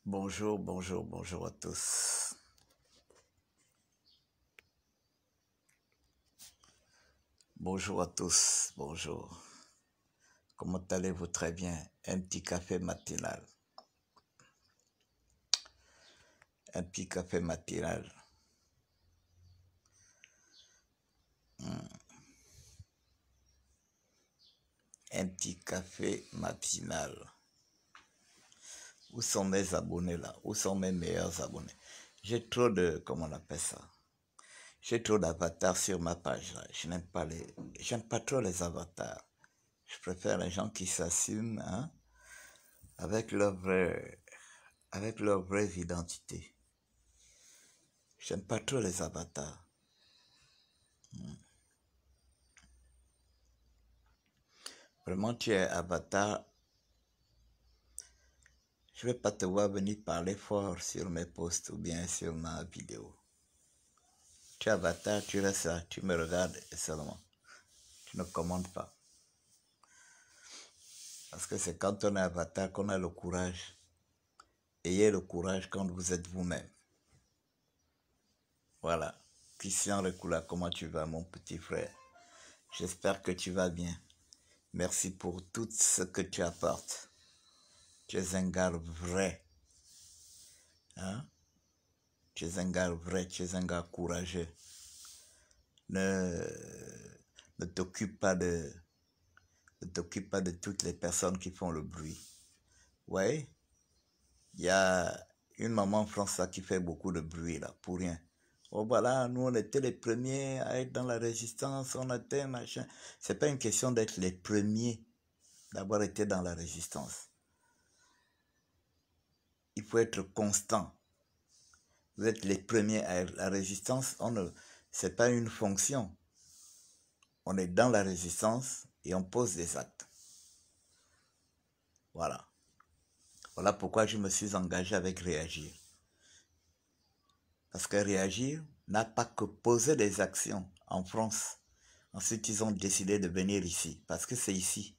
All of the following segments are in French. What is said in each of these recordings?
Bonjour, bonjour, bonjour à tous. Bonjour à tous, bonjour. Comment allez-vous? Très bien. Un petit café matinal. Un petit café matinal. Un petit café matinal. Où sont mes abonnés là? Où sont mes meilleurs abonnés? J'ai trop de, comment on appelle ça? J'ai trop d'avatars sur ma page là. J'aime pas trop les avatars. Je préfère les gens qui s'assument, hein, avec avec leur vraie identité. J'aime pas trop les avatars. Vraiment, tu es avatar. Je vais pas te voir venir parler fort sur mes posts ou bien sur ma vidéo. Tu es avatar, tu restes là, tu me regardes et seulement. Tu ne commandes pas. Parce que c'est quand on est avatar qu'on a le courage. Ayez le courage quand vous êtes vous-même. Voilà. Christian Recula, comment tu vas, mon petit frère? J'espère que tu vas bien. Merci pour tout ce que tu apportes. Tu es un gars vrai. Hein? Tu es un gars vrai, tu es un gars courageux. Ne, ne t'occupe pas de toutes les personnes qui font le bruit. Ouais, il y a une maman en France là, qui fait beaucoup de bruit là, pour rien. Oh voilà, nous on était les premiers à être dans la résistance, on était machin. C'est pas une question d'être les premiers, d'avoir été dans la résistance. Il faut être constant. Vous êtes les premiers à la résistance, c'est pas une fonction. On est dans la résistance et on pose des actes. Voilà. Voilà pourquoi je me suis engagé avec Réagir. Parce que Réagir n'a pas que posé des actions en France. Ensuite, ils ont décidé de venir ici. Parce que c'est ici.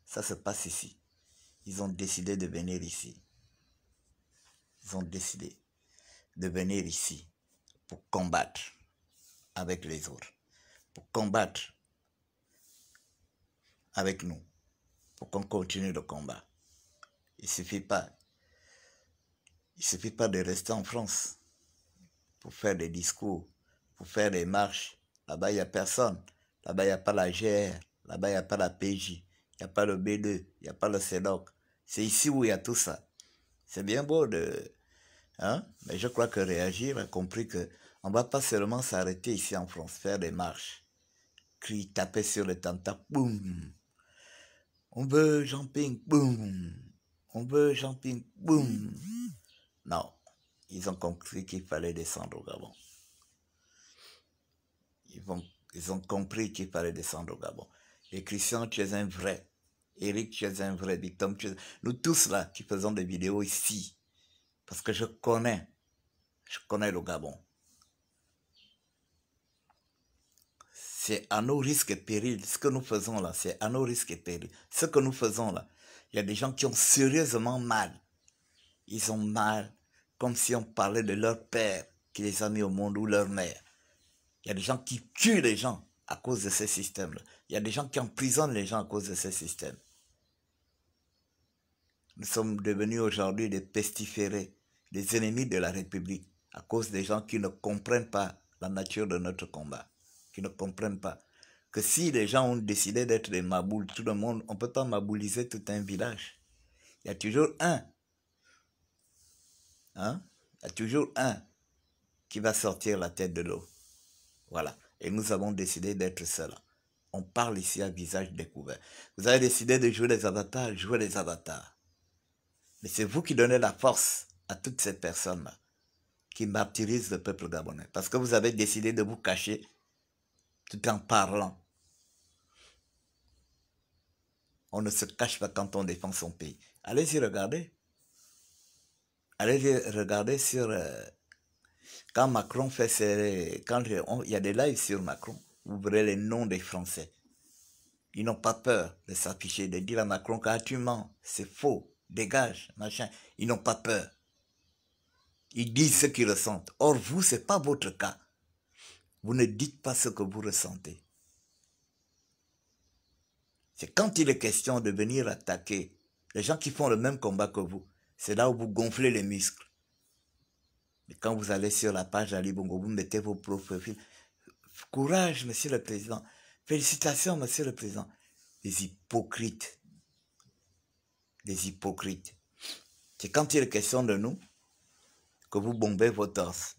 Ça se passe ici. Ils ont décidé de venir ici. Ils ont décidé de venir ici pour combattre avec les autres. Pour combattre avec nous. Pour qu'on continue le combat. Il suffit pas de rester en France pour faire des discours, pour faire des marches. Là-bas, il n'y a personne. Là-bas, il n'y a pas la GR. Là-bas, il n'y a pas la PJ. Il n'y a pas le B2. Il n'y a pas le CEDOC. C'est ici où il y a tout ça. C'est bien beau de... Hein? Mais je crois que Réagir a compris que on ne va pas seulement s'arrêter ici en France, faire des marches, crier, taper sur le tam-tam, boum. On veut jumping, boum. On veut jumping, boum. Non, ils ont compris qu'il fallait descendre au Gabon. Ils ont compris qu'il fallait descendre au Gabon. Et Christian, tu es un vrai. Eric, tu es un vrai. Victor, nous tous là qui faisons des vidéos ici. Parce que je connais le Gabon. C'est à nos risques et périls. Ce que nous faisons là, c'est à nos risques et périls. Ce que nous faisons là, il y a des gens qui ont sérieusement mal. Ils ont mal, comme si on parlait de leur père qui les a mis au monde ou leur mère. Il y a des gens qui tuent les gens à cause de ces systèmes-là. Il y a des gens qui emprisonnent les gens à cause de ces systèmes. Nous sommes devenus aujourd'hui des pestiférés, des ennemis de la République, à cause des gens qui ne comprennent pas la nature de notre combat, qui ne comprennent pas que si les gens ont décidé d'être des maboules, tout le monde, on ne peut pas mabouliser tout un village. Il y a toujours un, hein? Il y a toujours un qui va sortir la tête de l'eau. Voilà. Et nous avons décidé d'être cela. On parle ici à visage découvert. Vous avez décidé de jouer les avatars, jouez les avatars. Mais c'est vous qui donnez la force à toutes ces personnes-là qui martyrisent le peuple gabonais. Parce que vous avez décidé de vous cacher tout en parlant. On ne se cache pas quand on défend son pays. Allez-y regarder. Allez-y regarder sur... quand Macron fait ses... il y a des lives sur Macron, vous verrez les noms des Français. Ils n'ont pas peur de s'afficher, de dire à Macron que tu mens, c'est faux, dégage, machin. Ils n'ont pas peur. Ils disent ce qu'ils ressentent. Or, vous, ce n'est pas votre cas. Vous ne dites pas ce que vous ressentez. C'est quand il est question de venir attaquer les gens qui font le même combat que vous. C'est là où vous gonflez les muscles. Mais quand vous allez sur la page d'Ali Bongo, vous mettez vos profils. Courage, monsieur le président. Félicitations, monsieur le président. Des hypocrites. Des hypocrites. C'est quand il est question de nous que vous bombez vos torses.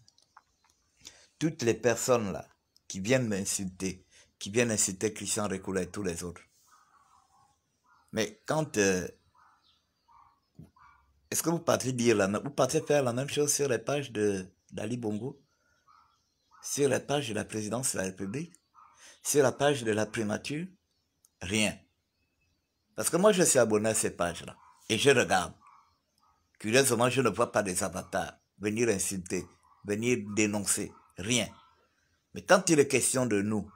Toutes les personnes là qui viennent m'insulter, qui viennent insulter Christian Récoula et tous les autres. Mais quand... est-ce que vous partez dire vous partez faire la même chose sur les pages d'Ali Bongo? Sur la page de la présidence de la République? Sur la page de la primature? Rien. Parce que moi, je suis abonné à ces pages-là. Et je regarde. Curieusement, je ne vois pas des avatars venir insulter, venir dénoncer. Rien. Mais quand il est question de nous,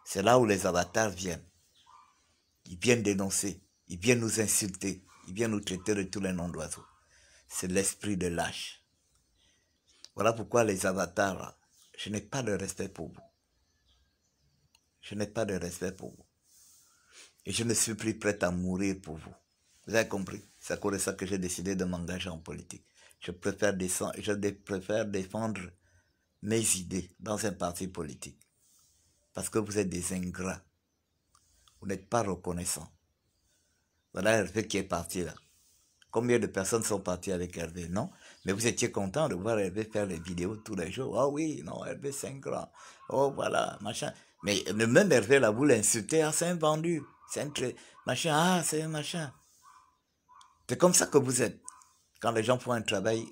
c'est là où les avatars viennent. Ils viennent dénoncer. Ils viennent nous insulter. Ils viennent nous traiter de tous les noms d'oiseaux. C'est l'esprit de lâche. Voilà pourquoi les avatars, je n'ai pas de respect pour vous. Je n'ai pas de respect pour vous. Et je ne suis plus prêt à mourir pour vous. Vous avez compris? C'est à cause de ça que j'ai décidé de m'engager en politique. Je préfère défendre mes idées dans un parti politique. Parce que vous êtes des ingrats. Vous n'êtes pas reconnaissants. Voilà Hervé qui est parti là. Combien de personnes sont parties avec Hervé? Non. Mais vous étiez content de voir Hervé faire les vidéos tous les jours. Oh oui, non, Hervé c'est un grand. Oh voilà, machin. Mais le même Hervé là, vous l'insultez, ah c'est un vendu. C'est un machin, ah c'est un machin. C'est comme ça que vous êtes. Quand les gens font un travail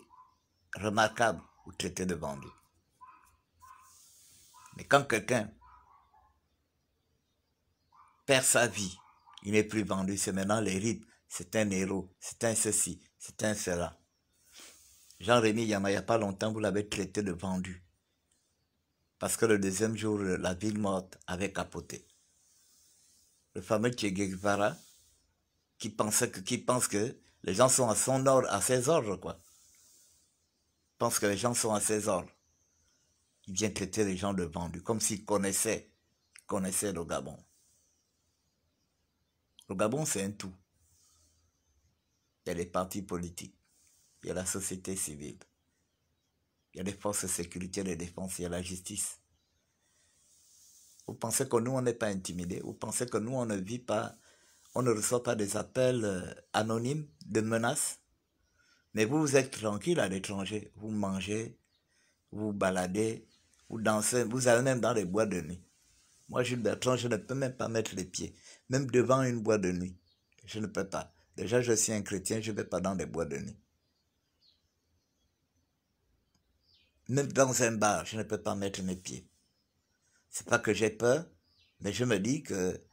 remarquable, vous traitez de vendu. Mais quand quelqu'un perd sa vie, il n'est plus vendu, c'est maintenant les rythmes. C'est un héros, c'est un ceci, c'est un cela. Jean-Rémy Yama, il n'y a pas longtemps, vous l'avez traité de vendu. Parce que le deuxième jour, la ville morte avait capoté. Le fameux Che Guevara, qui pense que les gens sont à ses ordres, quoi. Pense que les gens sont à ses ordres. Il vient traiter les gens de vendus, comme s'il connaissait le Gabon. Le Gabon, c'est un tout. Il y a les partis politiques, il y a la société civile, il y a les forces de sécurité et de défense, il y a la justice. Vous pensez que nous, on n'est pas intimidés? Vous pensez que nous, on ne vit pas, on ne reçoit pas des appels anonymes de menaces? Mais vous, vous êtes tranquille à l'étranger. Vous mangez, vous baladez, vous dansez, vous allez même dans les boîtes de nuit. Moi, Jules Bertrand, je ne peux même pas mettre les pieds, même devant une boîte de nuit. Je ne peux pas. Déjà, je suis un chrétien, je ne vais pas dans des boîtes de nuit. Même dans un bar, je ne peux pas mettre mes pieds. C'est pas que j'ai peur, mais je me dis que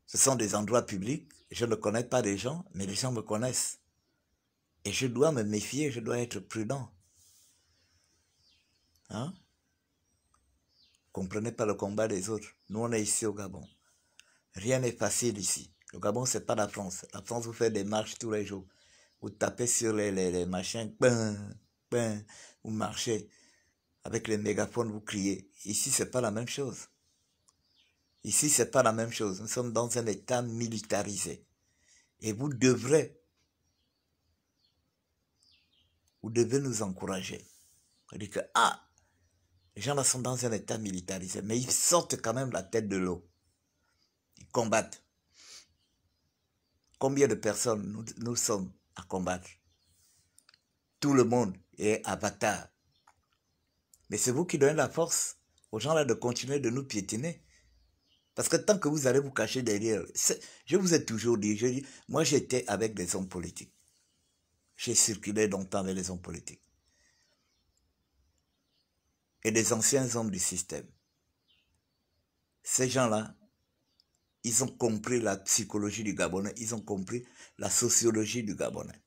ce sont des endroits publics. Je ne connais pas les gens, mais les gens me connaissent. Et je dois me méfier, je dois être prudent. Hein? Comprenez pas le combat des autres. Nous, on est ici au Gabon. Rien n'est facile ici. Le Gabon, c'est pas la France. La France, vous faites des marches tous les jours. Vous tapez sur les machins, vous marchez. Avec les mégaphones, vous criez. Ici, c'est pas la même chose. Ici, c'est pas la même chose. Nous sommes dans un état militarisé. Et vous devez nous encourager. Vous dites que, les gens là sont dans un état militarisé, mais ils sortent quand même la tête de l'eau. Ils combattent. Combien de personnes nous sommes à combattre? Tout le monde est avatar. Mais c'est vous qui donnez la force aux gens là de continuer de nous piétiner. Parce que tant que vous allez vous cacher derrière, je vous ai toujours dit, moi j'étais avec des hommes politiques. J'ai circulé longtemps avec les hommes politiques. Et des anciens hommes du système. Ces gens-là, ils ont compris la psychologie du Gabonais, ils ont compris la sociologie du Gabonais.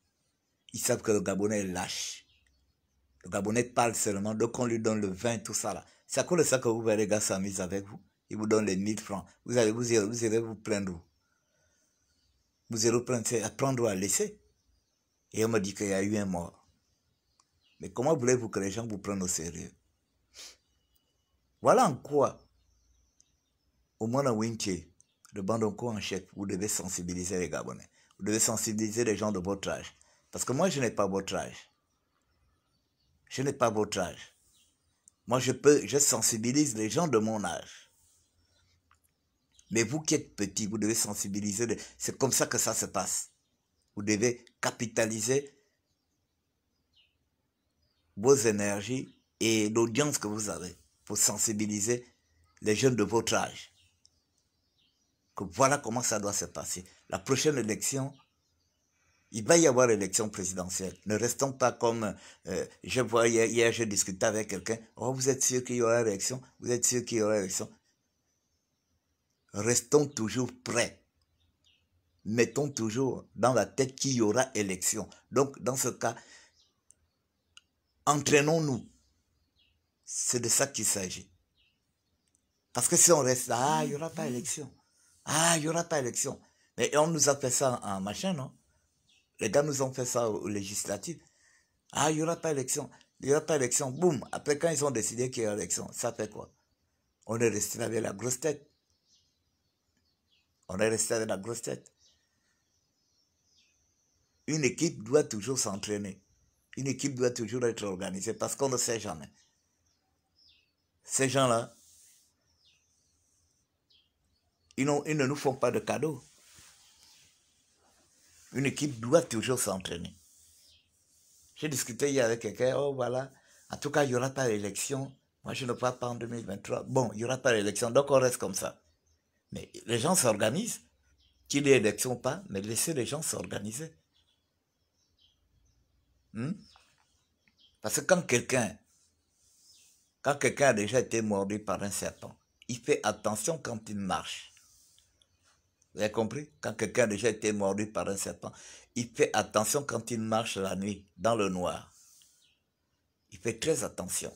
Ils savent que le Gabonais est lâche. Le Gabonais parle seulement, donc on lui donne le vin, tout ça là. C'est à cause de ça que vous verrez les gars s'amusent avec vous. Ils vous donnent les 1000 francs. Vous irez vous plaindre. Vous irez vous plaindre, c'est à prendre ou à laisser. Et on me dit qu'il y a eu un mort. Mais comment voulez-vous que les gens vous prennent au sérieux? Voilà en quoi, au Mona Winche, le Bandonko en chef, vous devez sensibiliser les Gabonais. Vous devez sensibiliser les gens de votre âge. Parce que moi, je n'ai pas votre âge. Je n'ai pas votre âge. Moi, je sensibilise les gens de mon âge. Mais vous qui êtes petit, vous devez sensibiliser. C'est comme ça que ça se passe. Vous devez capitaliser vos énergies et l'audience que vous avez pour sensibiliser les jeunes de votre âge. Que voilà comment ça doit se passer. La prochaine élection, il va y avoir élection présidentielle. Ne restons pas comme... je vois hier, j'ai discuté avec quelqu'un. Oh, vous êtes sûr qu'il y aura élection? Vous êtes sûr qu'il y aura élection? Restons toujours prêts. Mettons toujours dans la tête qu'il y aura élection. Donc, dans ce cas, entraînons-nous. C'est de ça qu'il s'agit. Parce que si on reste là, ah, il n'y aura pas élection. Ah, il n'y aura pas élection. Mais on nous a fait ça en machin, non? Les gars nous ont fait ça aux législatives. Ah, il n'y aura pas élection. Il n'y aura pas élection. Boum. Après, quand ils ont décidé qu'il y a élection, ça fait quoi? On est resté avec la grosse tête. On est resté avec la grosse tête. Une équipe doit toujours s'entraîner. Une équipe doit toujours être organisée parce qu'on ne sait jamais. Ces gens-là, ils ne nous font pas de cadeaux. Une équipe doit toujours s'entraîner. J'ai discuté hier avec quelqu'un, oh voilà, en tout cas, il n'y aura pas d'élection. Moi, je ne pars pas en 2023. Bon, il n'y aura pas d'élection, donc on reste comme ça. Mais les gens s'organisent. Qu'il y ait élection ou pas, mais laissez les gens s'organiser. Parce que quand quelqu'un a déjà été mordu par un serpent, il fait attention quand il marche. Vous avez compris? Quand quelqu'un a déjà été mordu par un serpent, il fait attention quand il marche la nuit, dans le noir. Il fait très attention.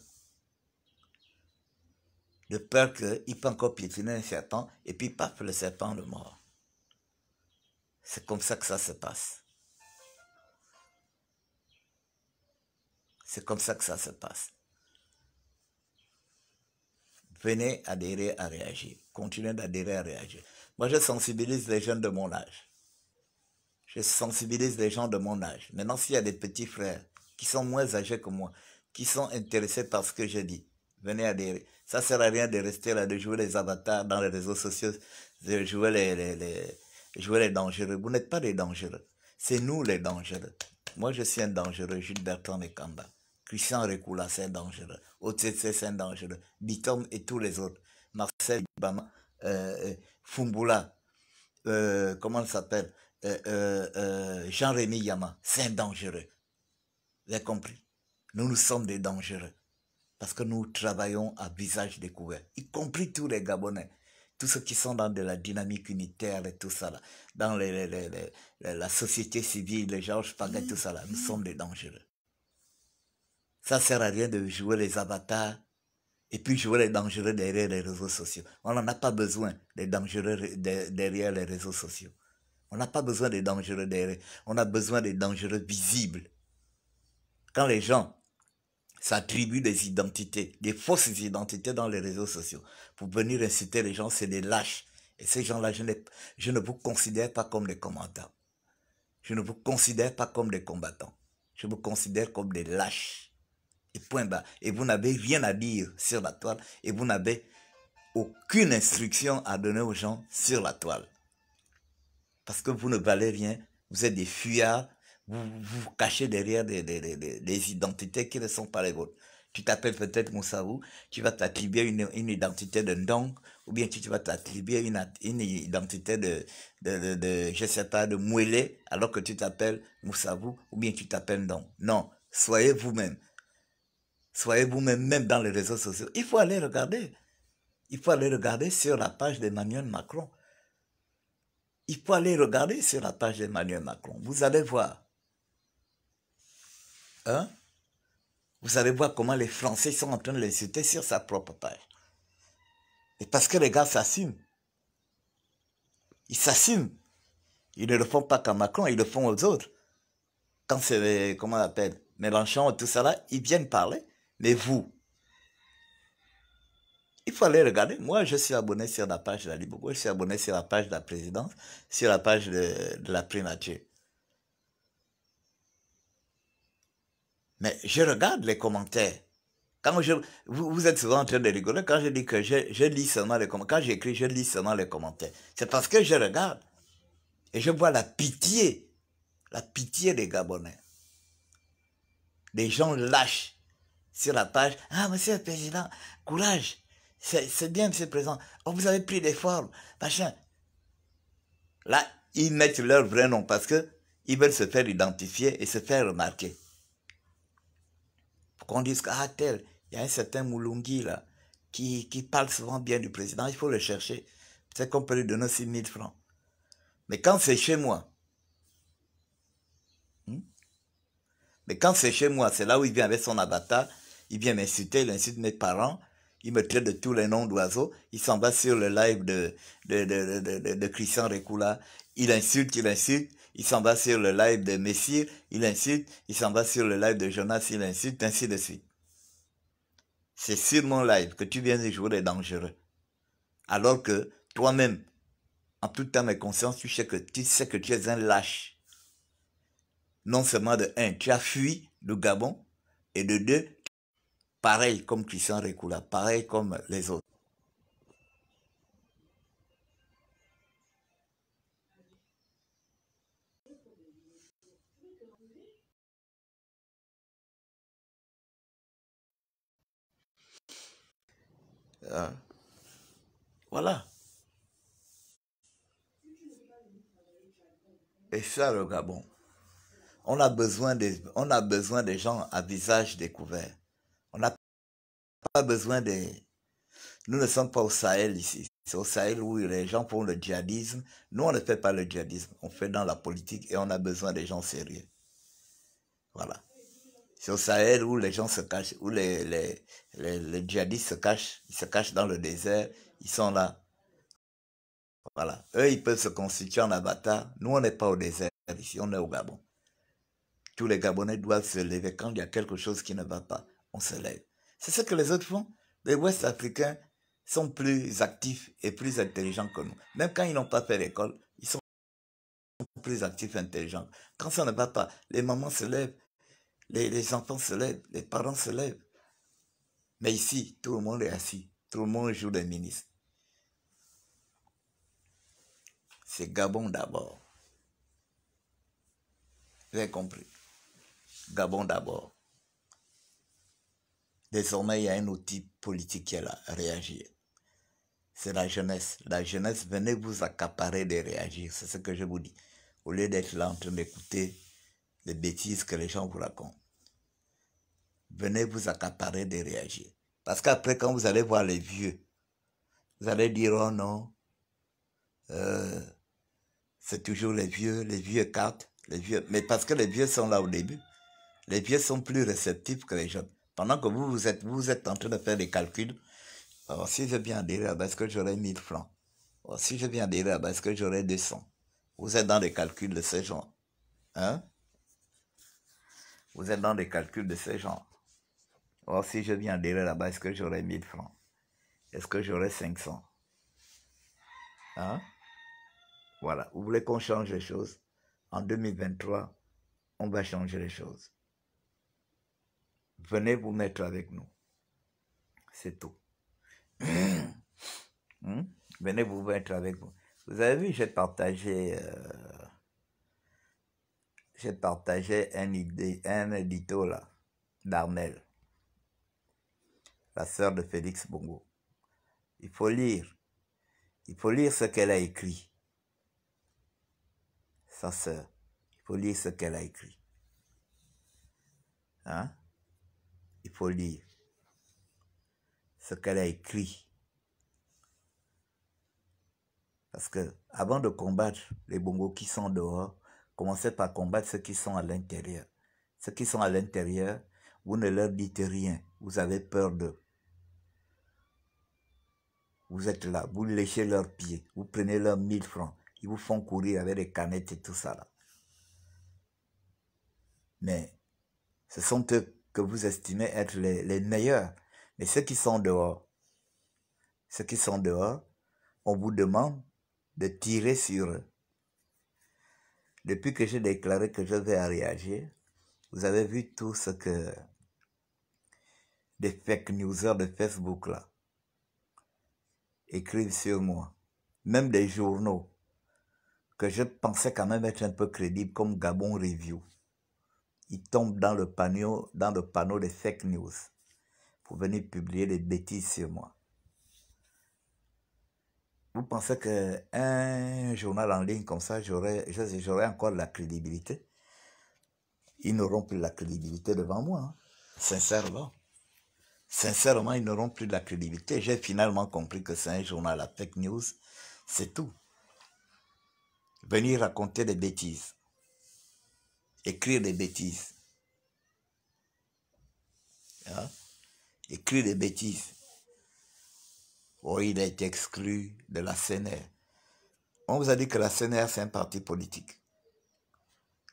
De peur qu'il peut encore piétiner un serpent, et puis paf, le serpent le mord. C'est comme ça que ça se passe. C'est comme ça que ça se passe. Venez adhérer à réagir. Continuez d'adhérer à réagir. Moi, je sensibilise les jeunes de mon âge. Je sensibilise les gens de mon âge. Maintenant, s'il y a des petits frères qui sont moins âgés que moi, qui sont intéressés par ce que je dis, venez adhérer. Ça ne sert à rien de rester là, de jouer les avatars dans les réseaux sociaux, de jouer les dangereux. Vous n'êtes pas des dangereux. C'est nous les dangereux. Moi, je suis un dangereux, Jules Bertrand Ekanda. Christian Rekula, c'est un dangereux. OTC, c'est un dangereux. Bitom et tous les autres. Marcel Ibama, Fumbula, comment il s'appelle? Jean-Rémy Yama, c'est un dangereux. Vous avez compris? Nous sommes des dangereux. Parce que nous travaillons à visage découvert. Y compris tous les Gabonais. Tous ceux qui sont dans de la dynamique unitaire et tout ça là. Dans la société civile, les Georges Paget, tout ça là. Nous sommes des dangereux. Ça sert à rien de jouer les avatars et puis jouer les dangereux derrière les réseaux sociaux. On n'en a pas besoin des dangereux derrière les réseaux sociaux. On n'a pas besoin des dangereux derrière. On a besoin des dangereux visibles. Quand les gens s'attribuent des identités, des fausses identités dans les réseaux sociaux, pour venir inciter les gens, c'est des lâches. Et ces gens-là, je ne vous considère pas comme des commandants. Je ne vous considère pas comme des combattants. Je vous considère comme des lâches. Et point bas. Et vous n'avez rien à dire sur la toile. Et vous n'avez aucune instruction à donner aux gens sur la toile. Parce que vous ne valez rien. Vous êtes des fuyards. Vous vous cachez derrière des identités qui ne sont pas les vôtres. Tu t'appelles peut-être Moussavou, tu vas t'attribuer une identité de Ndong, ou bien tu vas t'attribuer une identité je sais pas, de Mouélé, alors que tu t'appelles Moussavou, ou bien tu t'appelles Ndong. Non, soyez vous-même. Soyez vous-même, même dans les réseaux sociaux. Il faut aller regarder. Il faut aller regarder sur la page d'Emmanuel Macron. Il faut aller regarder sur la page d'Emmanuel Macron. Vous allez voir. Hein? Vous allez voir comment les Français sont en train de l'insulter sur sa propre page. Et parce que les gars s'assument. Ils s'assument. Ils ne le font pas qu'à Macron, ils le font aux autres. Quand c'est, comment on appelle, Mélenchon et tout ça là, ils viennent parler. Mais vous, il faut aller regarder. Moi, je suis abonné sur la page de la Libre, je suis abonné sur la page de la présidence, sur la page de la primature. Mais je regarde les commentaires. Quand vous êtes souvent en train de rigoler quand je dis que je lis seulement les commentaires. Quand j'écris, je lis seulement les commentaires. C'est parce que je regarde et je vois la pitié des Gabonais. Des gens lâches sur la page. Ah, monsieur le président, courage. C'est bien, monsieur le président. Oh, vous avez pris des formes, machin. Là, ils mettent leur vrai nom parce que ils veulent se faire identifier et se faire remarquer. Pour qu'on dise que, ah, tel, il y a un certain Moulungi là, qui parle souvent bien du président, il faut le chercher. C'est qu'on peut lui donner 6 000 francs. Mais quand c'est chez moi, hmm, mais quand c'est chez moi, c'est là où il vient avec son avatar, il vient m'insulter, il insulte mes parents, il me traite de tous les noms d'oiseaux, il s'en va sur le live de Christian Rekula, il insulte, il s'en va sur le live de Messire, il insulte, il s'en va sur le live de Jonas, il insulte, ainsi de suite. C'est sur mon live que tu viens de jouer les dangereux. Alors que toi-même, en toute ta conscience, tu sais que tu es un lâche. Non seulement de un, tu as fui le Gabon, et de deux, pareil comme Christian Rekula, pareil comme les autres. Euh, voilà. Et ça, le Gabon. On a besoin des gens à visage découvert. On n'a pas besoin des... Nous ne sommes pas au Sahel ici. C'est au Sahel où les gens font le djihadisme. Nous, on ne fait pas le djihadisme. On fait dans la politique et on a besoin des gens sérieux. Voilà. C'est au Sahel où les gens se cachent, où les djihadistes se cachent. Ils se cachent dans le désert. Ils sont là. Voilà. Eux, ils peuvent se constituer en avatar. Nous, on n'est pas au désert ici. On est au Gabon. Tous les Gabonais doivent se lever. Quand il y a quelque chose qui ne va pas, on se lève. C'est ce que les autres font. Les Ouest africains sont plus actifs et plus intelligents que nous. Même quand ils n'ont pas fait l'école, ils sont plus actifs et intelligents. Quand ça ne va pas, les mamans se lèvent, les enfants se lèvent, les parents se lèvent. Mais ici, tout le monde est assis. Tout le monde joue des ministres. C'est Gabon d'abord. Vous avez compris? Gabon d'abord. Désormais, il y a un outil politique qui est là, réagir. C'est la jeunesse. La jeunesse, venez vous accaparer de réagir. C'est ce que je vous dis. Au lieu d'être là en train d'écouter les bêtises que les gens vous racontent. Venez vous accaparer de réagir. Parce qu'après, quand vous allez voir les vieux, vous allez dire, oh non, c'est toujours les vieux cartes, les vieux. Mais parce que les vieux sont là au début. Les vieux sont plus réceptifs que les jeunes. Pendant que vous êtes en train de faire des calculs. Alors, si je viens adhérer, est-ce que j'aurai 1000 francs? Alors, si je viens adhérer, est-ce que j'aurai 200? Vous êtes dans des calculs de ce genre. Hein? Vous êtes dans des calculs de ce genre. Alors, si je viens adhérer là-bas, est-ce que j'aurai 1000 francs? Est-ce que j'aurai 500? Hein? Voilà. Vous voulez qu'on change les choses? En 2023, on va changer les choses. Venez vous mettre avec nous. C'est tout. Venez vous mettre avec vous. Vous avez vu, j'ai partagé un édito là, d'Armel, la sœur de Félix Bongo. Il faut lire ce qu'elle a écrit. Sa sœur, il faut lire ce qu'elle a écrit. Hein? Il faut lire ce qu'elle a écrit. Parce que avant de combattre les Bongos qui sont dehors, commencez par combattre ceux qui sont à l'intérieur. Ceux qui sont à l'intérieur, vous ne leur dites rien. Vous avez peur d'eux. Vous êtes là, vous léchez leurs pieds, vous prenez leurs 1000 francs. Ils vous font courir avec des canettes et tout ça là. Mais Ce sont eux que vous estimez être les meilleurs. Mais ceux qui sont dehors, on vous demande de tirer sur eux. Depuis que j'ai déclaré que je vais réagir, vous avez vu tout ce que des fake newsers de Facebook là écrivent sur moi. Même des journaux que je pensais quand même être un peu crédibles comme Gabon Review. Ils tombent dans le panneau des fake news pour venir publier des bêtises sur moi. Vous pensez qu'un journal en ligne comme ça, j'aurais encore de la crédibilité? Ils n'auront plus de la crédibilité devant moi, hein. Sincèrement. Sincèrement, ils n'auront plus de la crédibilité. J'ai finalement compris que c'est un journal à fake news. C'est tout. Venir raconter des bêtises. Écrire des bêtises. Hein? Écrire des bêtises. Oh, il a été exclu de la CNR. On vous a dit que la CNR, c'est un parti politique.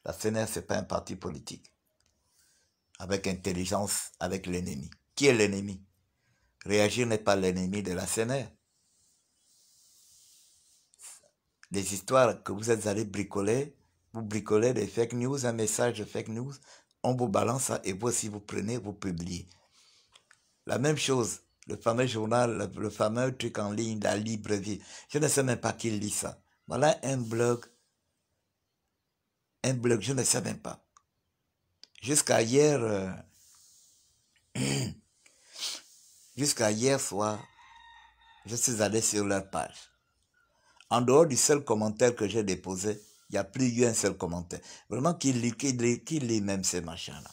La CNR, ce n'est pas un parti politique. Avec intelligence, avec l'ennemi. Qui est l'ennemi? Réagir n'est pas l'ennemi de la CNR. Les histoires que vous êtes allés bricoler, vous bricolez des fake news, un message de fake news, on vous balance ça et vous aussi vous prenez, vous publiez. La même chose, le fameux journal, le fameux truc en ligne, la Libreville. Je ne sais même pas qui lit ça. Voilà un blog, je ne sais même pas. Jusqu'à hier, soir, je suis allé sur leur page. En dehors du seul commentaire que j'ai déposé, il n'y a plus eu un seul commentaire. Vraiment, qui lit même ces machins-là.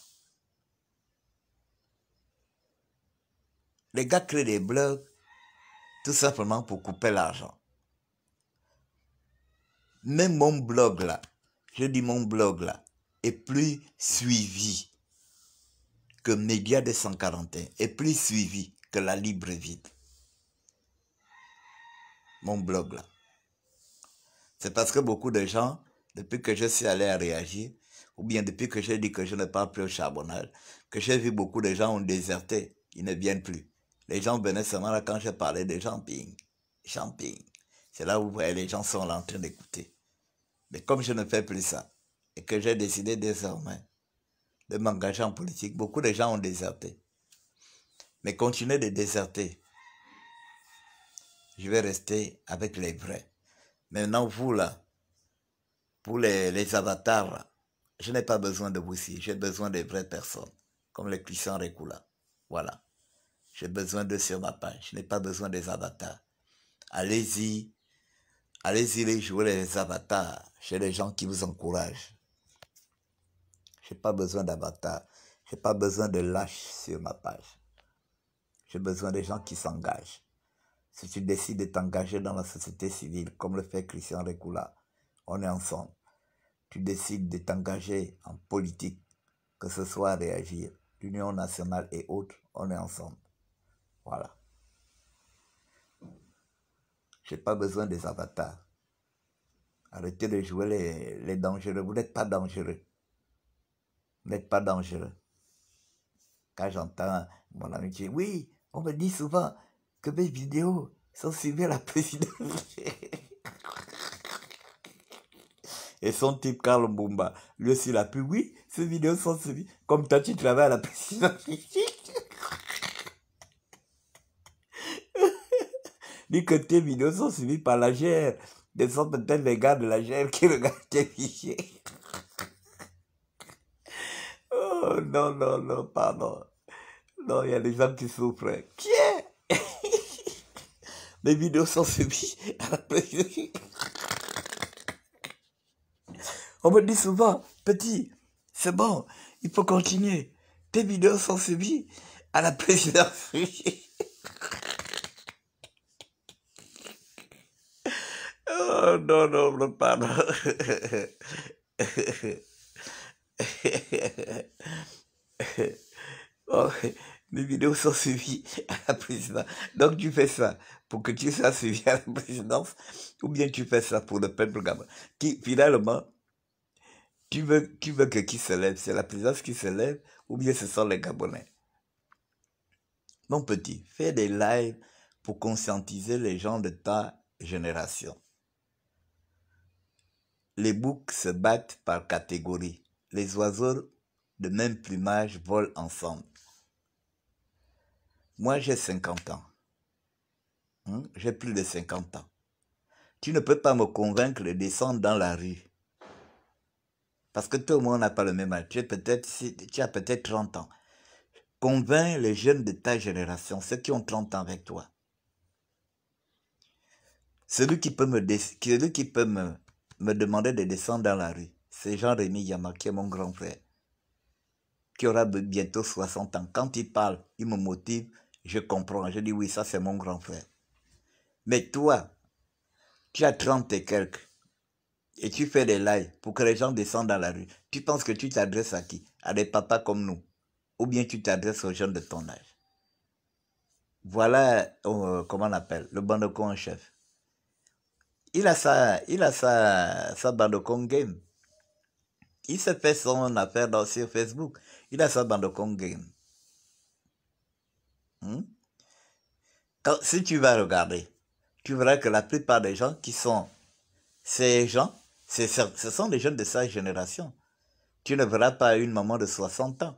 Les gars créent des blogs tout simplement pour couper l'argent. Même mon blog là, je dis mon blog là, est plus suivi que Média 241, est plus suivi que la Libreville. Mon blog là. C'est parce que beaucoup de gens, depuis que je suis allé à réagir, ou bien depuis que j'ai dit que je ne parle plus au charbonnage, que j'ai vu beaucoup de gens ont déserté, ils ne viennent plus. Les gens venaient seulement là quand je parlais de camping. C'est là où vous voyez les gens sont là en train d'écouter. Mais comme je ne fais plus ça, et que j'ai décidé désormais de m'engager en politique, beaucoup de gens ont déserté. Mais continuez de déserter. Je vais rester avec les vrais. Maintenant, vous là, pour les avatars, là, je n'ai pas besoin de vous ici. J'ai besoin des vraies personnes, comme les Christian Rekula. Voilà. J'ai besoin d'eux sur ma page. Je n'ai pas besoin des avatars. Allez-y. Allez-y les jouer les avatars chez les gens qui vous encouragent. Je n'ai pas besoin d'avatars. Je n'ai pas besoin de lâches sur ma page. J'ai besoin des gens qui s'engagent. Si tu décides de t'engager dans la société civile, comme le fait Christian Rekula, on est ensemble. Tu décides de t'engager en politique, que ce soit à réagir, l'Union nationale et autres, on est ensemble. Voilà. Je n'ai pas besoin des avatars. Arrêtez de jouer les dangereux. Vous n'êtes pas dangereux. Vous n'êtes pas dangereux. Quand j'entends mon ami dire, oui, on me dit souvent que mes vidéos sont suivies à la présidence. Et son type Karl Mbumba, lui aussi, il a pu, oui, ces vidéos sont suivies. Comme toi, tu travailles à la présidence. Dis que tes vidéos sont suivies par la GR. Ce sont peut-être les gars de la GR qui regardent tes fichiers. Oh, non, non, non, pardon. Non, il y a des gens qui souffrent. Tiens! Mes vidéos sont suivies à la présidence. On me dit souvent, petit, c'est bon, il faut continuer. Tes vidéos sont suivies à la présidence. Oh non, non, non, pardon. Oh, mes vidéos sont suivies à la présidence. Donc tu fais ça pour que tu sois suivi à la présidence, ou bien tu fais ça pour le peuple gabonais, qui finalement Tu veux que qui se lève? C'est la présidence qui se lève ou bien ce sont les Gabonais? Mon petit, fais des lives pour conscientiser les gens de ta génération. Les boucs se battent par catégorie. Les oiseaux de même plumage volent ensemble. Moi, j'ai 50 ans. J'ai plus de 50 ans. Tu ne peux pas me convaincre de descendre dans la rue. Parce que tout le monde n'a pas le même âge. Tu as peut-être 30 ans. Convainc les jeunes de ta génération, ceux qui ont 30 ans avec toi. Celui qui peut me demander de descendre dans la rue, c'est Jean-Rémy Yama, qui est mon grand frère, qui aura bientôt 60 ans. Quand il parle, il me motive, je comprends. Je dis oui, ça c'est mon grand frère. Mais toi, tu as 30 et quelques, et tu fais des lives pour que les gens descendent dans la rue. Tu penses que tu t'adresses à qui? À des papas comme nous. Ou bien tu t'adresses aux jeunes de ton âge. Voilà, comment on appelle, le bandocon en chef. Il a sa bandocon game. Il se fait son affaire sur Facebook. Il a sa bandocon game. Hmm? Si tu vas regarder, tu verras que la plupart des gens qui sont ces gens, ce sont des jeunes de sa génération. Tu ne verras pas une maman de 60 ans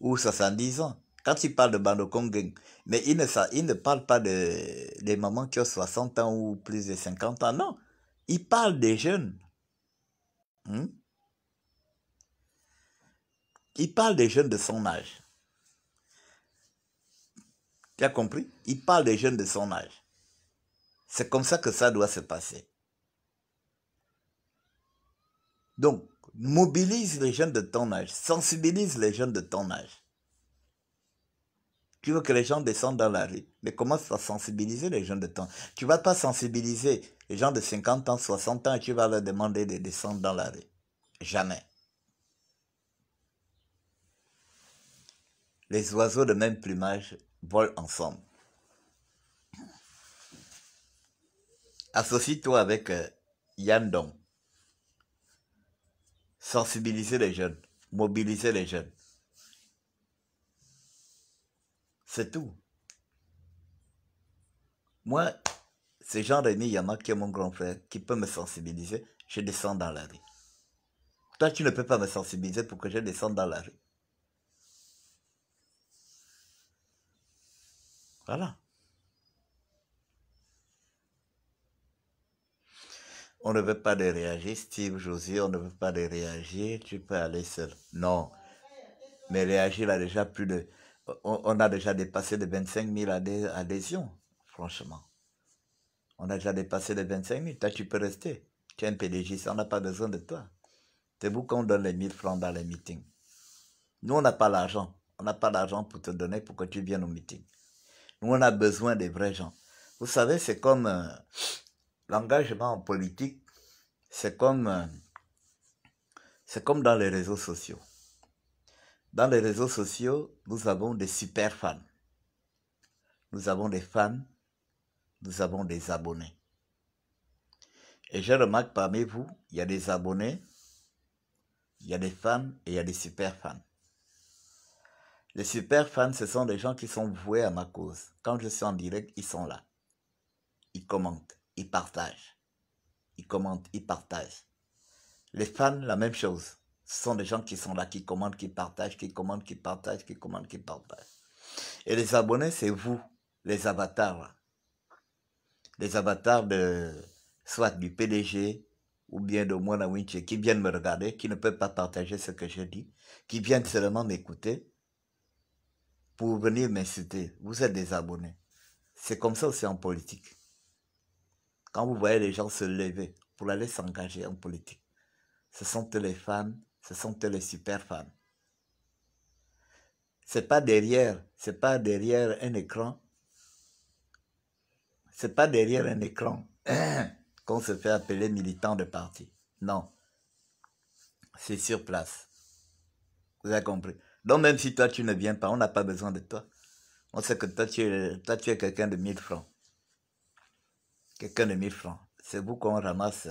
ou 70 ans. Quand il parle de bandocon gang, mais il ne parle pas des mamans qui ont 60 ans ou plus de 50 ans. Non, il parle des jeunes. Hmm? Il parle des jeunes de son âge. Tu as compris? Il parle des jeunes de son âge. C'est comme ça que ça doit se passer. Donc, mobilise les jeunes de ton âge, sensibilise les jeunes de ton âge. Tu veux que les gens descendent dans la rue, mais commence à sensibiliser les jeunes de ton âge. Tu ne vas pas sensibiliser les gens de 50 ans, 60 ans et tu vas leur demander de descendre dans la rue. Jamais. Les oiseaux de même plumage volent ensemble. Associe-toi avec Yann Dong. Sensibiliser les jeunes, mobiliser les jeunes. C'est tout. Moi, c'est Jean-Rémy Yama qui est mon grand frère, qui peut me sensibiliser, je descends dans la rue. Toi, tu ne peux pas me sensibiliser pour que je descende dans la rue. Voilà. On ne veut pas de réagir, Steve, Josie, on ne veut pas de réagir, tu peux aller seul. Non, mais réagir a déjà plus de... On a déjà dépassé les 25 000 adhésions, franchement. On a déjà dépassé les 25 000, toi tu peux rester. Tu es un PDG, on n'a pas besoin de toi. C'est vous qu'on donne les 1000 francs dans les meetings. Nous, on n'a pas l'argent. On n'a pas l'argent pour te donner pour que tu viennes au meeting. Nous, on a besoin des vrais gens. Vous savez, c'est comme l'engagement en politique, c'est comme dans les réseaux sociaux. Dans les réseaux sociaux, nous avons des super fans. Nous avons des fans, nous avons des abonnés. Et je remarque parmi vous, il y a des abonnés, il y a des fans et il y a des super fans. Les super fans, ce sont des gens qui sont voués à ma cause. Quand je suis en direct, ils sont là. Ils commentent, ils partagent. Ils commentent, ils partagent. Les fans, la même chose. Ce sont des gens qui sont là, qui commentent, qui partagent, qui commentent, qui partagent, qui commentent, qui partagent. Et les abonnés, c'est vous, les avatars. Les avatars de soit du PDG ou bien de Mwana Winche qui viennent me regarder, qui ne peuvent pas partager ce que je dis, qui viennent seulement m'écouter pour venir m'insulter. Vous êtes des abonnés. C'est comme ça aussi en politique. Quand vous voyez les gens se lever pour aller s'engager en politique, ce sont eux les fans, ce sont eux les super fans. C'est pas derrière un écran, c'est pas derrière un écran qu'on se fait appeler militant de parti. Non, c'est sur place. Vous avez compris. Donc même si toi tu ne viens pas, on n'a pas besoin de toi. On sait que toi tu es quelqu'un de 1000 francs. Quelqu'un de 1000 francs. C'est vous qu'on ramasse,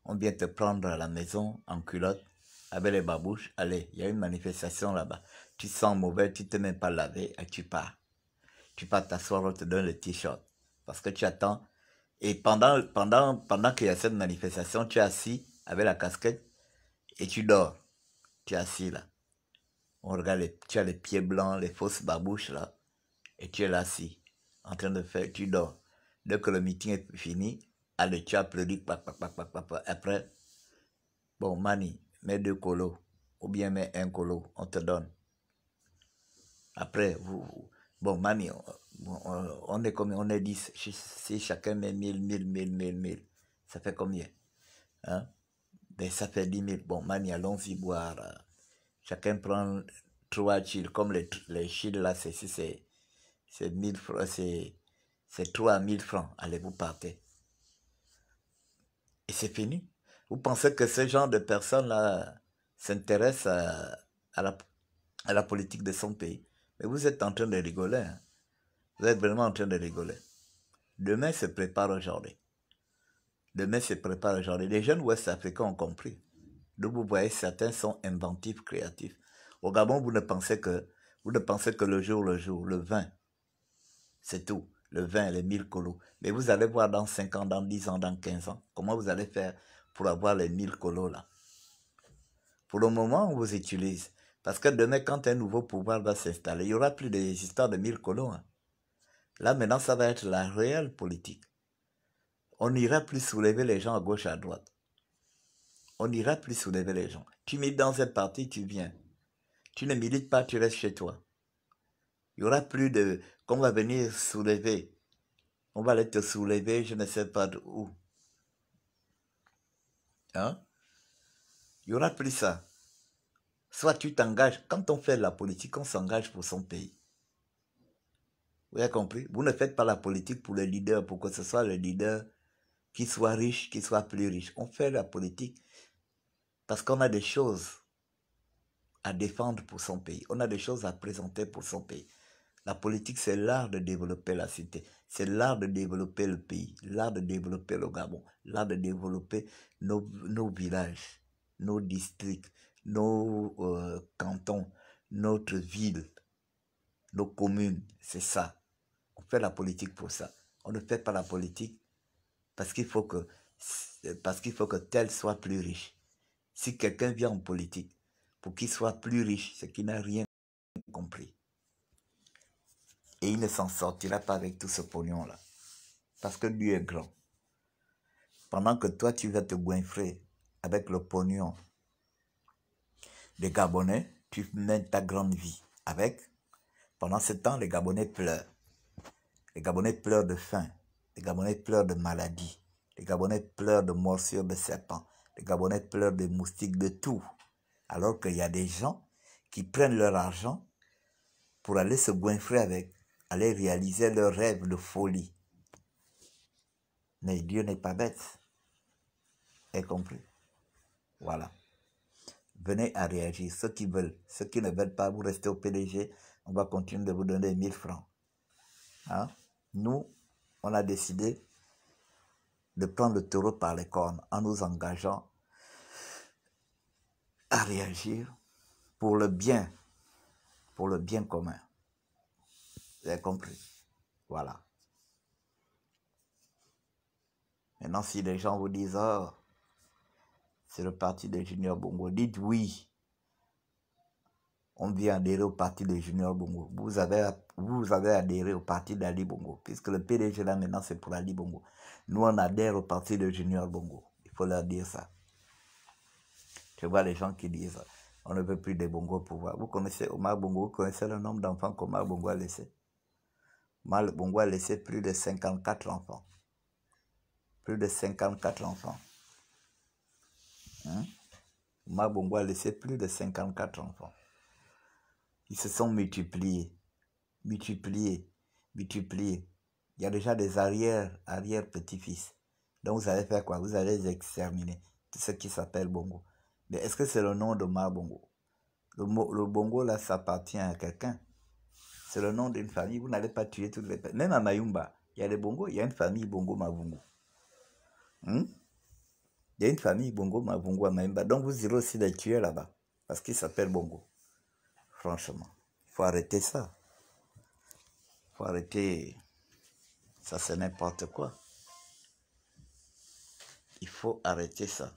on vient te prendre à la maison en culotte. avec les babouches. Allez, il y a une manifestation là-bas. Tu sens mauvais, tu ne t'es même pas lavé et tu pars. Tu pars t'asseoir, on te donne le t-shirt. Parce que tu attends. Et pendant qu'il y a cette manifestation, tu es assis avec la casquette et tu dors. Tu es assis là. On regarde, tu as les pieds blancs, les fausses babouches là. Et tu es là assis, en train de faire, tu dors. Dès que le meeting est fini, allez, tu applaudis, après, bon, Mani, mets 2 colos, ou bien mets 1 colo, on te donne. Après, bon, Mani, on est combien? On est 10. Si chacun met 1000, ça fait combien? Hein? Ben, ça fait 10 000. Bon, Mani, allons-y boire. Chacun prend 3 chill, comme les chill là, c'est 1000 francs, c'est 3000 francs. Allez, vous partez. Et c'est fini. Vous pensez que ce genre de personnes-là s'intéressent à la politique de son pays. Mais vous êtes en train de rigoler. Hein. Vous êtes vraiment en train de rigoler. Demain se prépare aujourd'hui. Demain se prépare aujourd'hui. Les jeunes ouest-africains ont compris. Donc vous voyez, certains sont inventifs, créatifs. Au Gabon, vous ne pensez que le jour, le vin, c'est tout. Le 20, les 1000 colos. Mais vous allez voir dans 5 ans, dans 10 ans, dans 15 ans, comment vous allez faire pour avoir les 1000 colos là. Pour le moment, on vous utilise. Parce que demain, quand un nouveau pouvoir va s'installer, il n'y aura plus des histoires de 1000 colos. Hein. Là, maintenant, ça va être la réelle politique. On n'ira plus soulever les gens à gauche, à droite. On n'ira plus soulever les gens. Tu milites dans un parti, tu viens. Tu ne milites pas, tu restes chez toi. Il n'y aura plus de... qu'on va venir soulever. On va aller te soulever, je ne sais pas où. Hein? Il n'y aura plus ça. Soit tu t'engages. Quand on fait la politique, on s'engage pour son pays. Vous avez compris? Vous ne faites pas la politique pour le leader, pour que ce soit le leader qui soit riche, qui soit plus riche. On fait la politique parce qu'on a des choses à défendre pour son pays. On a des choses à présenter pour son pays. La politique, c'est l'art de développer la cité. C'est l'art de développer le pays, l'art de développer le Gabon, l'art de développer nos villages, nos districts, nos cantons, notre ville, nos communes. C'est ça. On fait la politique pour ça. On ne fait pas la politique parce qu'il faut que tel soit plus riche. Si quelqu'un vient en politique pour qu'il soit plus riche, c'est qu'il n'a rien compris. Et il ne s'en sortira pas avec tout ce pognon-là. Parce que lui est grand. Pendant que toi, tu vas te goinfrer avec le pognon des Gabonais, tu mènes ta grande vie avec. Pendant ce temps, les Gabonais pleurent. Les Gabonais pleurent de faim. Les Gabonais pleurent de maladie. Les Gabonais pleurent de morsures de serpents. Les Gabonais pleurent de moustiques, de tout. Alors qu'il y a des gens qui prennent leur argent pour aller se goinfrer avec, aller réaliser leurs rêves de folie. Mais Dieu n'est pas bête. Vous avez compris? Voilà. Venez à réagir. Ceux qui veulent. Ceux qui ne veulent pas, vous restez au PDG. On va continuer de vous donner 1000 francs. Hein? Nous, on a décidé de prendre le taureau par les cornes en nous engageant à réagir pour le bien commun. Vous avez compris? Voilà. Maintenant, si les gens vous disent, oh, c'est le parti de Junior Bongo, dites oui. On vient adhérer au parti de Junior Bongo. Vous avez adhéré au parti d'Ali Bongo, puisque le PDG là maintenant c'est pour Ali Bongo. Nous on adhère au parti de Junior Bongo. Il faut leur dire ça. Je vois les gens qui disent, on ne veut plus de Bongo au pouvoir. Vous connaissez Omar Bongo, vous connaissez le nombre d'enfants qu'Omar Bongo a laissé. Omar Bongo a laissé plus de 54 enfants. Plus de 54 enfants. Hein? Omar Bongo a laissé plus de 54 enfants. Ils se sont multipliés. Il y a déjà des arrière-petits-fils. Donc vous allez faire quoi? Vous allez les exterminer. Tout ce qui s'appelle Bongo. Mais est-ce que c'est le nom de Omar Bongo? Le Bongo là, ça appartient à quelqu'un. C'est le nom d'une famille. Vous n'allez pas tuer toutes les personnes. Même à Mayumba, il y a des Bongo, il y a une famille Bongo Mavungo. Il y a une famille, Bongo, Bongo à Maïmba. Donc vous irez aussi les tuer là-bas. Parce qu'il s'appelle Bongo. Franchement. Il faut arrêter ça. Il faut arrêter. Ça, c'est n'importe quoi. Il faut arrêter ça.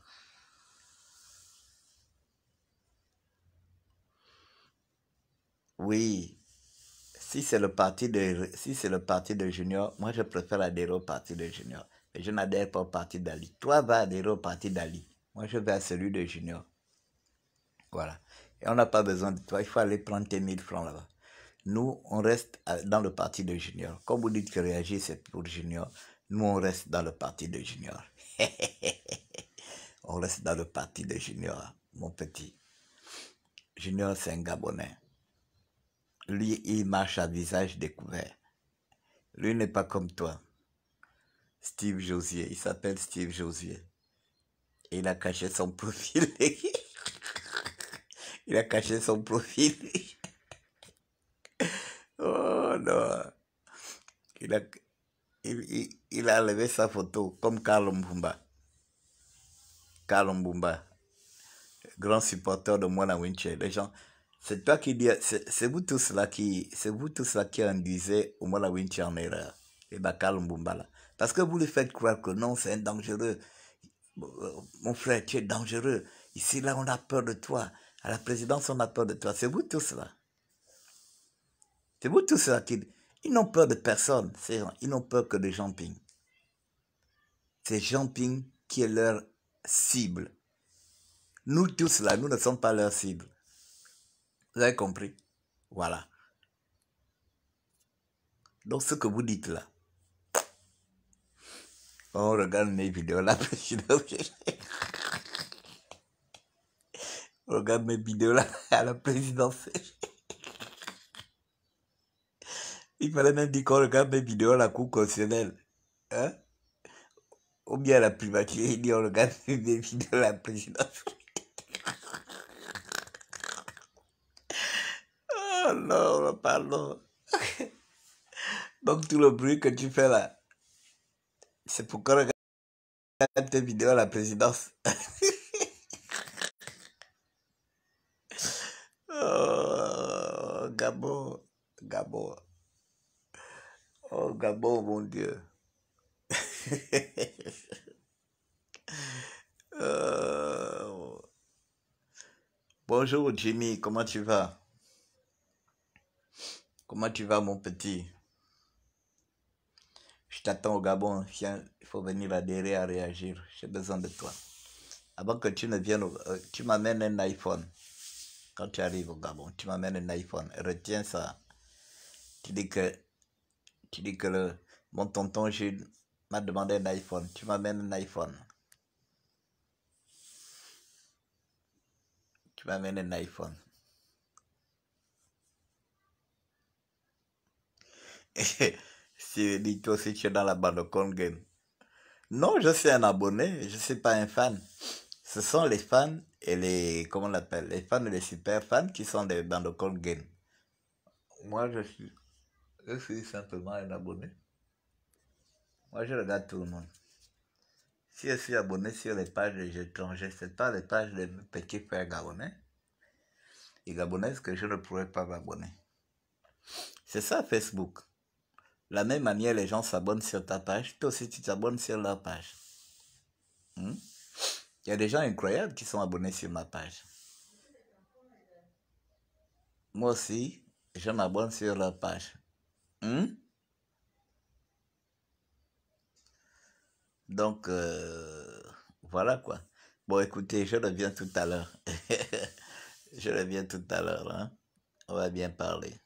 Oui. Si c'est le parti de Junior, moi je préfère adhérer au parti de Junior. Mais je n'adhère pas au parti d'Ali. Toi, va adhérer au parti d'Ali. Moi, je vais à celui de Junior. Voilà. Et on n'a pas besoin de toi. Il faut aller prendre tes 1000 francs là-bas. Nous, on reste dans le parti de Junior. Comme vous dites que réagir, c'est pour Junior. Nous, on reste dans le parti de Junior. On reste dans le parti de Junior, mon petit. Junior, c'est un Gabonais. Lui, il marche à visage découvert. Lui n'est pas comme toi. Steve Josier, il s'appelle Steve Josier. Et il a caché son profil. Il a caché son profil. Oh non. Il a, il a enlevé sa photo comme Karl Mbumba. Karl Mbumba, grand supporter de Mwana Winche. Les gens, c'est toi qui dis, c'est vous tous là qui, c'est vous tous là qui induisez au Mwana Winche en erreur. Et bah Karl Mbumba là. Parce que vous lui faites croire que non, c'est un dangereux. Mon frère, tu es dangereux. Ici, là, on a peur de toi. À la présidence, on a peur de toi. C'est vous tous là. C'est vous tous là qui... Ils n'ont peur de personne. Ils n'ont peur que de Jean-Ping. C'est Jean-Ping qui est leur cible. Nous tous là, nous ne sommes pas leur cible. Vous avez compris? Voilà. Donc ce que vous dites là, on regarde mes vidéos là, on regarde mes vidéos là à la présidence. Il fallait même dire qu'on regarde mes vidéos à la Cour constitutionnelle. Hein? Ou bien à la primature, il dit on regarde mes vidéos à la présidence. Oh non, pardon. Donc tout le bruit que tu fais là, c'est pour qu'on regarde tes vidéos à la présidence. Oh, Gabon, Gabon. Oh, Gabon, mon Dieu. Euh, Bonjour Jimmy, comment tu vas? Comment tu vas mon petit? Je t'attends au Gabon, viens, il faut venir adhérer à réagir, j'ai besoin de toi. Avant que tu ne viennes, tu m'amènes un iPhone. Quand tu arrives au Gabon, tu m'amènes un iPhone. Retiens ça. Tu dis que, mon tonton Jules m'a demandé un iPhone. Tu m'amènes un iPhone. Tu m'amènes un iPhone. Si dis toi aussi tu es dans la bande Game. Non, je suis un abonné, je ne suis pas un fan. Ce sont les fans et les, comment on l'appelle, les fans et les super fans qui sont des bandes Game. Moi, je suis simplement un abonné. Moi, je regarde tout le monde. Si je suis abonné sur les pages des étrangers, ce n'est pas les pages des petits frères gabonais et gabonaises que je ne pourrais pas m'abonner. C'est ça Facebook. La même manière, les gens s'abonnent sur ta page, toi aussi tu t'abonnes sur leur page. Hmm? Il y a des gens incroyables qui sont abonnés sur ma page. Moi aussi, je m'abonne sur leur page. Hmm? Donc, voilà quoi. Bon, écoutez, je reviens tout à l'heure. Je reviens tout à l'heure. Hein? On va bien parler.